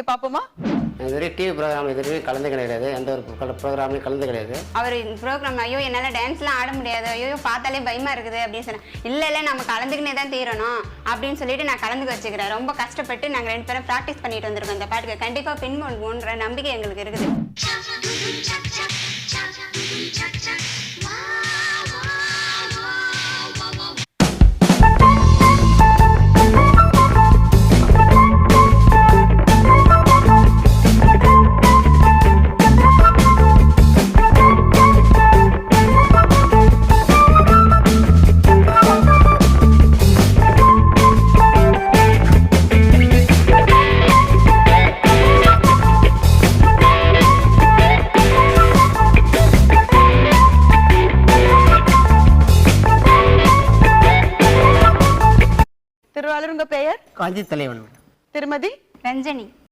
பாப்போமா? இதுவரை TV program எதுவுமே கலந்து கிடையாது, எந்த ஒரு ப்ரோக்ராம்லையும் கலந்து கிடையாது. அவர் ப்ரோக்ராம் ஐயோ என்னால் டான்ஸ்லாம் ஆட முடியாது, ஐயோ பார்த்தாலே பயமா இருக்குது அப்படின்னு சொன்னேன். இல்லை நம்ம கலந்துக்கினே தான் தீரணும் அப்படின்னு சொல்லிட்டு நான் கலந்துக்க வச்சுக்கிறேன். ரொம்ப கஷ்டப்பட்டு நாங்கள் 2 பேரும் ப்ராக்டிஸ் பண்ணிட்டு வந்திருக்கோம். இந்த பாட்டுக்கு கண்டிப்பாக பின்மோன்ற நம்பிக்கை எங்களுக்கு இருக்குது. திருவாளர், உங்க பெயர்? காஞ்சி தலைவன். திருமதி ரஞ்சனி.